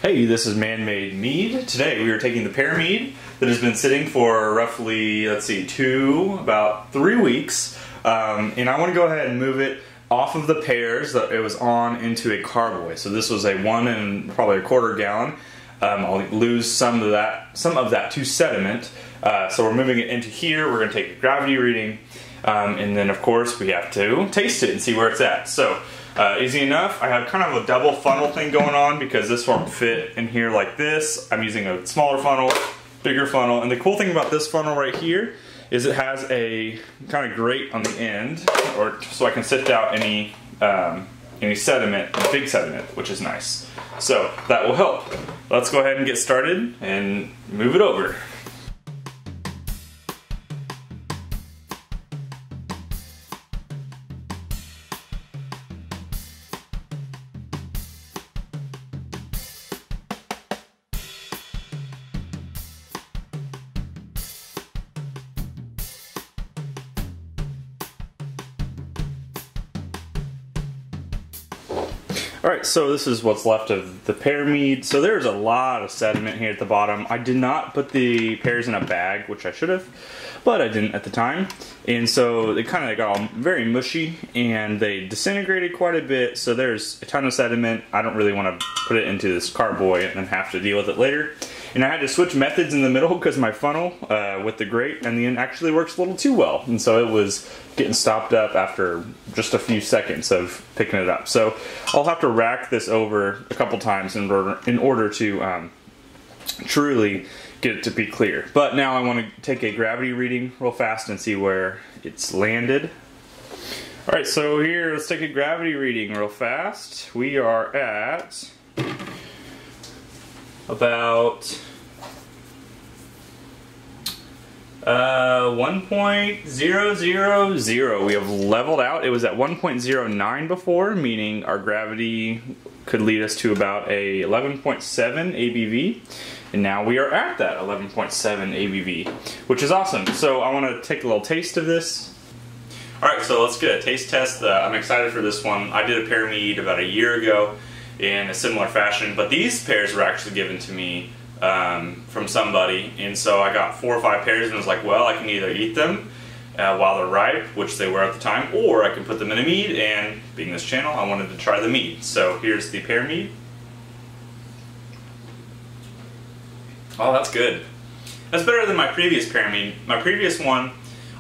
Hey, this is Man-Made Mead. Today we are taking the Pear Mead that has been sitting for roughly, about 3 weeks. And I want to go ahead and move it off of the pears that it was on into a carboy. So this was a 1 and probably a quarter gallon. I'll lose some of that to sediment. So we're moving it into here. We're going to take a gravity reading. And then of course we have to taste it and see where it's at. So easy enough. I have kind of a double funnel thing going on because this won't fit in here like this. I'm using a smaller funnel, bigger funnel, and the cool thing about this funnel right here is it has a kind of grate on the end, or so I can sift out any sediment, big sediment, which is nice. So that will help. Let's go ahead and get started and move it over. Alright, so this is what's left of the pear mead. So there's a lot of sediment here at the bottom. I did not put the pears in a bag, which I should have, but I didn't at the time. And so they kind of got all very mushy and they disintegrated quite a bit. So there's a ton of sediment. I don't really want to put it into this carboy and then have to deal with it later. And I had to switch methods in the middle because my funnel with the grate and the end actually works a little too well. And so it was getting stopped up after just a few seconds of picking it up. So I'll have to rack this over a couple times in order to truly get it to be clear. But now I want to take a gravity reading real fast and see where it's landed. Alright, so here, let's take a gravity reading real fast. We are at about 1.000. We have leveled out. It was at 1.09 before, meaning our gravity could lead us to about a 11.7 ABV. And now we are at that 11.7 ABV, which is awesome. So I want to take a little taste of this. Alright, so let's get a taste test. I'm excited for this one. I did a pear mead about a year ago in a similar fashion, but these pears were actually given to me from somebody, and so I got 4 or 5 pears and was like, well, I can either eat them while they're ripe, which they were at the time, or I can put them in a mead, and being this channel, I wanted to try the mead. So here's the pear mead. Oh, that's good. That's better than my previous pear mead. My previous one,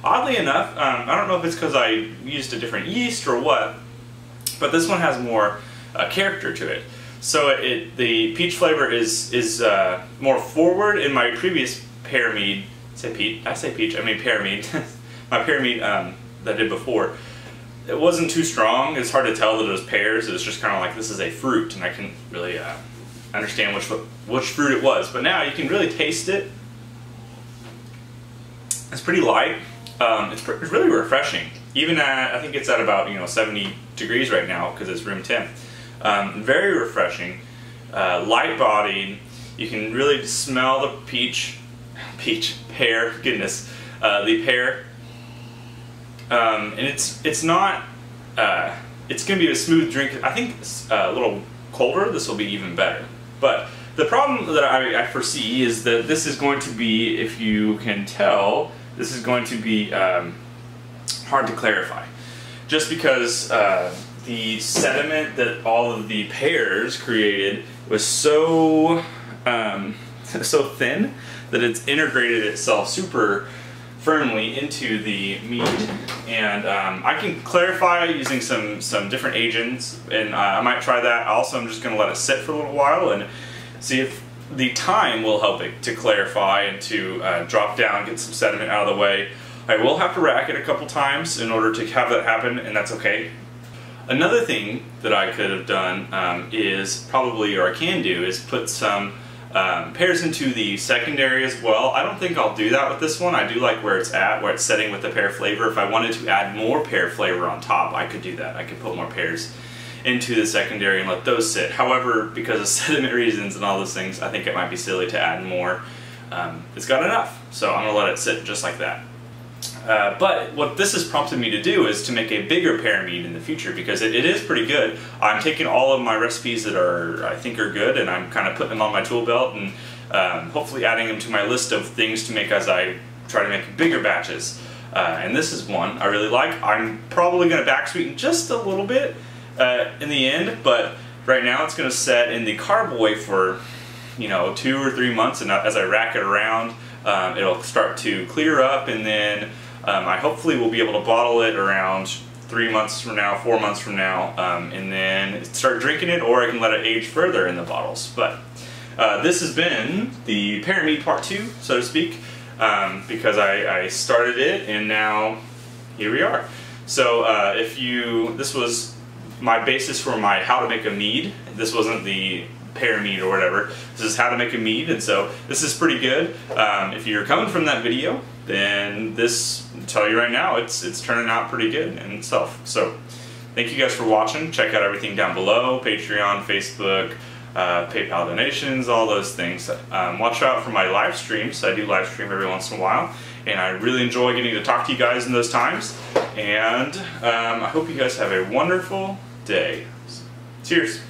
oddly enough, I don't know if it's because I used a different yeast or what, but this one has more character to it. So the peach flavor is more forward. In my previous pear mead, I mean pear mead. My pear mead that I did before, it wasn't too strong. It's hard to tell that it was pears. It was just kind of like, this is a fruit, and I couldn't really understand which fruit it was. But now you can really taste it. It's pretty light. It's really refreshing. Even at, I think it's at about 70 degrees right now because it's room temp. Very refreshing, light-bodied. You can really smell the pear, goodness, the pear. And it's not, it's going to be a smooth drink. I think a little colder, this will be even better. But the problem that I foresee is that this is going to be, if you can tell, this is going to be hard to clarify. Just because the sediment that all of the pears created was so so thin that it's integrated itself super firmly into the mead. And I can clarify using some different agents, and I might try that. Also, I'm just going to let it sit for a little while and see if the time will help it to clarify and to drop down, get some sediment out of the way. I will have to rack it a couple times in order to have that happen, and that's okay. Another thing that I could have done is probably, or I can do, is put some pears into the secondary as well. I don't think I'll do that with this one. I do like where it's at, where it's setting with the pear flavor. If I wanted to add more pear flavor on top, I could do that. I could put more pears into the secondary and let those sit. However, because of sediment reasons and all those things, I think it might be silly to add more. It's got enough, so I'm going to let it sit just like that. But what this has prompted me to do is to make a bigger pear mead in the future, because it is pretty good. I'm taking all of my recipes that I think are good, and I'm kind of putting them on my tool belt, and hopefully adding them to my list of things to make as I try to make bigger batches. And this is one I really like. I'm probably going to back sweeten just a little bit in the end, but right now it's going to set in the carboy for 2 or 3 months, and as I rack it around, it'll start to clear up, and then I hopefully will be able to bottle it around 3 months from now, 4 months from now, and then start drinking it, or I can let it age further in the bottles. But this has been the Pear Mead Part 2, so to speak, because I started it, and now here we are. So this was my basis for my how to make a mead. This wasn't the pear mead or whatever. This is how to make a mead, and so this is pretty good. If you're coming from that video, then this, I'll tell you right now, it's turning out pretty good in itself. So thank you guys for watching. Check out everything down below: Patreon, Facebook, PayPal donations, all those things. Watch out for my live streams. I do live stream every once in a while, and I really enjoy getting to talk to you guys in those times. And I hope you guys have a wonderful day. Cheers.